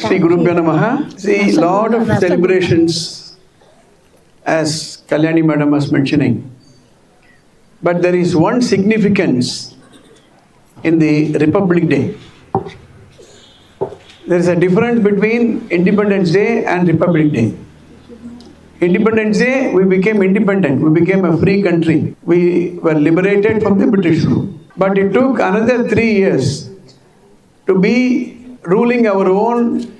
Shri Gurubhyo Namaha. See, lot of celebrations, as Kalyani Madam was mentioning. But there is one significance in the Republic Day. There is a difference between Independence Day and Republic Day. Independence Day, we became independent. We became a free country. We were liberated from the British rule. But it took another 3 years to be ruling our own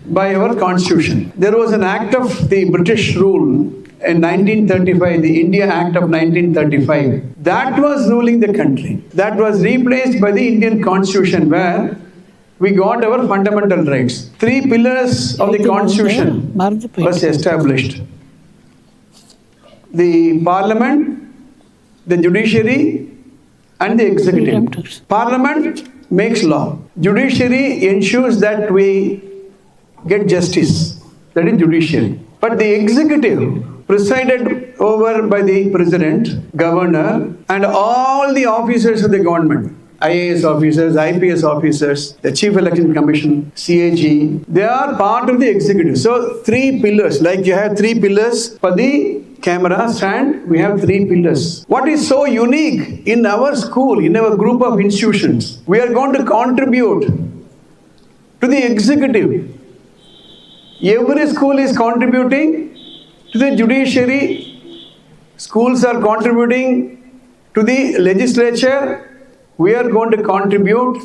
by our constitution. There was an act of the British rule in 1935, the India Act of 1935. That was ruling the country. That was replaced by the Indian Constitution, where we got our fundamental rights. 3 pillars of the Constitution was established. The Parliament, the Judiciary, and the Executive. Parliament makes law. Judiciary ensures that we get justice. That is judiciary. But the executive, presided over by the president, governor, and all the officers of the government, IAS officers, IPS officers, the Chief Election Commission, CAG, they are part of the executive. So 3 pillars, like you have 3 pillars for the camera stand, we have 3 pillars. What is so unique in our school, in our group of institutions, we are going to contribute to the executive. Every school is contributing to the judiciary. Schools are contributing to the legislature. We are going to contribute,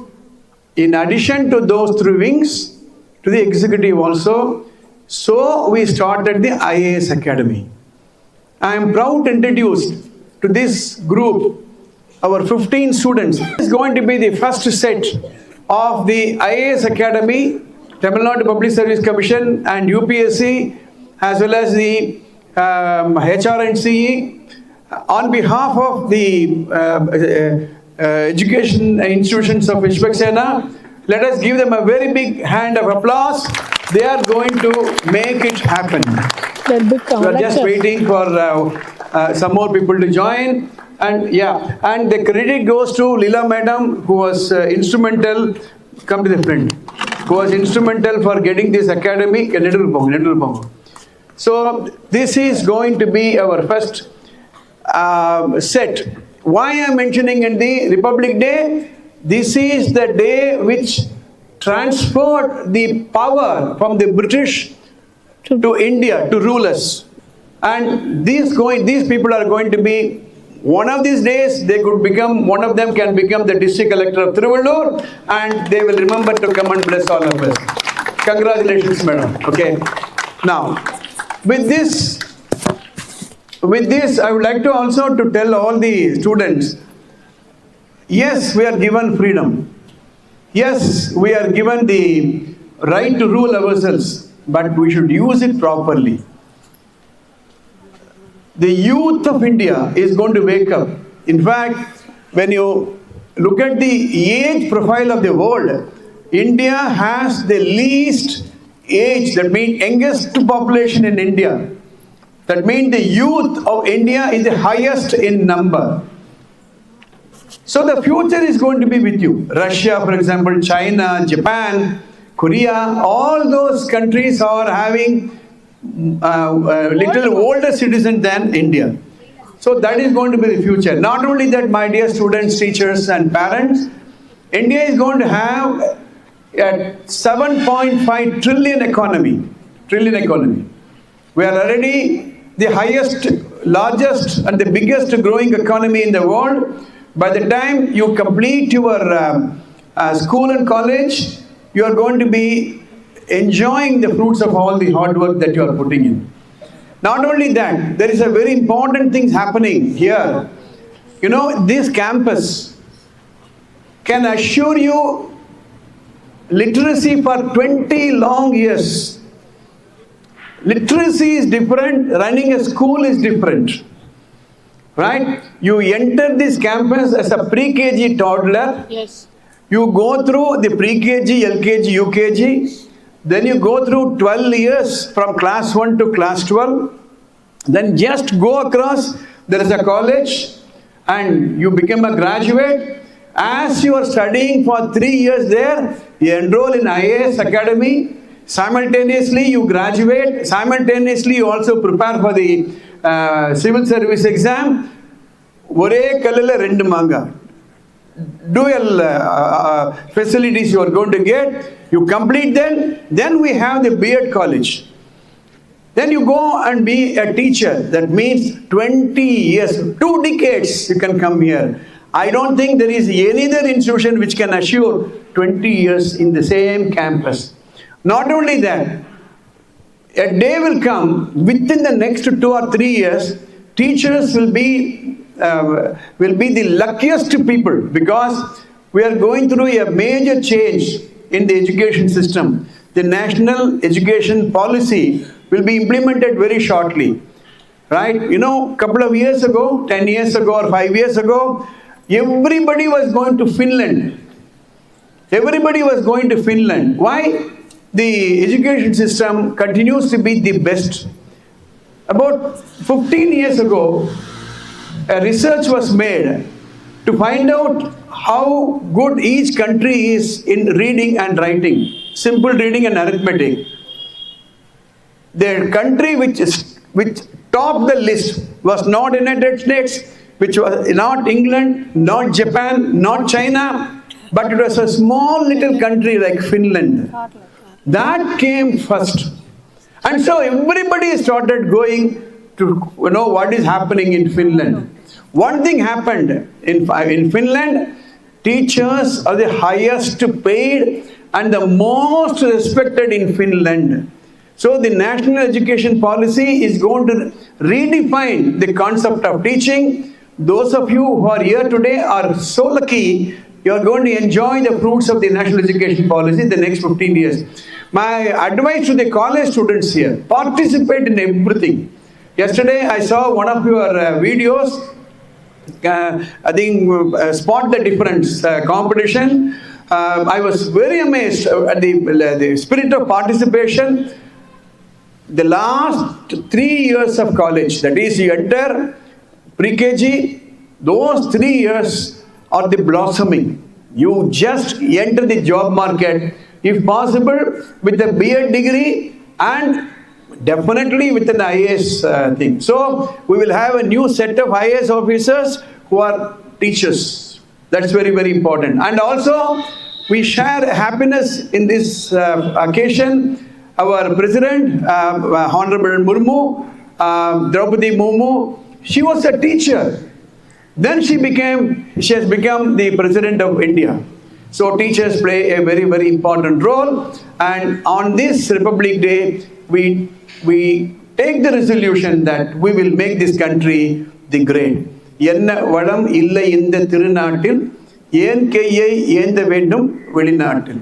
in addition to those 3 wings, to the executive also. So we started the IAS Academy. I am proud to introduce to this group our 15 students. This is going to be the first set of the IAS Academy, Tamil Nadu Public Service Commission and UPSC, as well as the HRNCE. On behalf of the education institutions of Vishwaksena, let us give them a very big hand of applause. They are going to make it happen. We are just waiting for some more people to join. And the credit goes to Leela Madam, who was instrumental. Come to the front. Who was instrumental for getting this academy. So this is going to be our first set. Why I am mentioning in the Republic Day? This is the day which transferred the power from the British to India to rule us. And these people are going to be, one of these days they could become, one of them can become the district collector of Tiruvallur, and they will remember to come and bless all of us. Congratulations, madam. Okay. Now, with this, I would like to also to tell all the students, yes, we are given freedom. Yes, we are given the right to rule ourselves, but we should use it properly. The youth of India is going to wake up. In fact, when you look at the age profile of the world, India has the least age, that means youngest population in India. That means the youth of India is the highest in number. So the future is going to be with you. Russia, for example, China, Japan, Korea, all those countries are having little older citizens than India. So that is going to be the future. Not only that, my dear students, teachers and parents, India is going to have a 7.5 trillion economy. We are already the highest, largest and the biggest growing economy in the world. By the time you complete your school and college, you are going to be enjoying the fruits of all the hard work that you are putting in. Not only that, there is a very important thing happening here. You know, this campus can assure you literacy for 20 long years. Literacy is different, running a school is different. Right? You enter this campus as a pre-KG toddler. Yes. You go through the pre-KG, LKG, UKG. Then you go through 12 years from class 1 to class 12. Then just go across, there is a college and you become a graduate. As you are studying for 3 years there, you enroll in IAS Academy. Simultaneously, you graduate. Simultaneously, you also prepare for the civil service exam. Ore kalala rendu manga. Dual facilities you are going to get. You complete them. Then we have the B.Ed college. Then you go and be a teacher. That means 20 years, 2 decades you can come here. I don't think there is any other institution which can assure 20 years in the same campus. Not only that, a day will come within the next 2 or 3 years, teachers will be the luckiest people, because we are going through a major change in the education system. The national education policy will be implemented very shortly, right? You know, couple of years ago, 10 years ago or 5 years ago, everybody was going to Finland. Everybody was going to Finland. Why? The education system continues to be the best. About 15 years ago, a research was made to find out how good each country is in reading and writing, simple reading and arithmetic. The country which topped the list was not United States, which was not England, not Japan, not China, but it was a small little country like Finland. That came first. And so everybody started going to know what is happening in Finland. One thing happened in Finland, teachers are the highest paid and the most respected in Finland. So the national education policy is going to redefine the concept of teaching. Those of you who are here today are so lucky. You are going to enjoy the fruits of the national education policy in the next 15 years. My advice to the college students here, participate in everything. Yesterday I saw one of your videos, I think Spot the Difference competition. I was very amazed at the spirit of participation. The last 3 years of college, that is you enter pre-KG, those 3 years are the blossoming. You just enter the job market, if possible, with a B.Ed degree and definitely with an IAS thing. So we will have a new set of IAS officers who are teachers. That's very, very important. And also we share happiness in this occasion. Our President, Honorable Murmu, Draupadi Murmu, she was a teacher. Then she has become the President of India. So teachers play a very, very important role. And on this Republic Day, we take the resolution that we will make this country the great. Enna valam illa inda thirunaatil, yen keiyai yenda vendum velinaatil.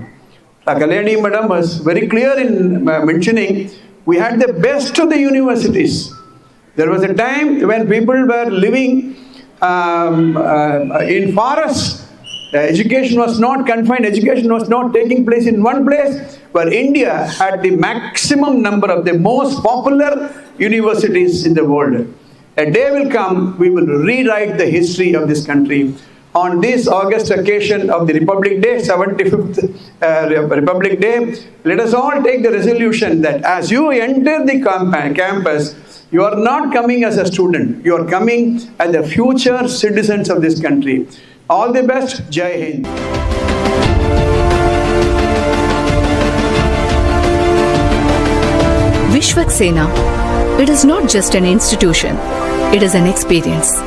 Kalani Madam was very clear in mentioning we had the best of the universities. There was a time when people were living in forests. Education was not confined, education was not taking place in one place, where India had the maximum number of the most popular universities in the world. A day will come, we will rewrite the history of this country. On this August occasion of the Republic Day, 75th Republic Day, let us all take the resolution that as you enter the campus, you are not coming as a student, you are coming as the future citizens of this country. All the best. Jai Hind. Vishwak Sena. It is not just an institution, it is an experience.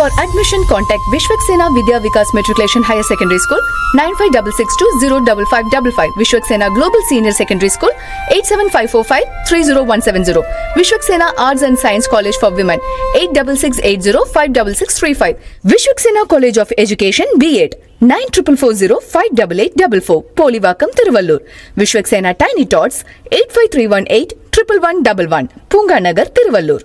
For admission, contact Vishwak Sena Vidya Vikas Matriculation Higher Secondary School 9566205555, Vishwak Sena Global Senior Secondary School 87545-30170, Vishwak Sena Arts and Science College for Women 8680-56635, Vishwak Sena College of Education B.Ed 9440-58844, Polivakam, Tiruvallur, Vishwak Sena Tiny Tots 85318-11111, Punga Nagar, Tiruvallur.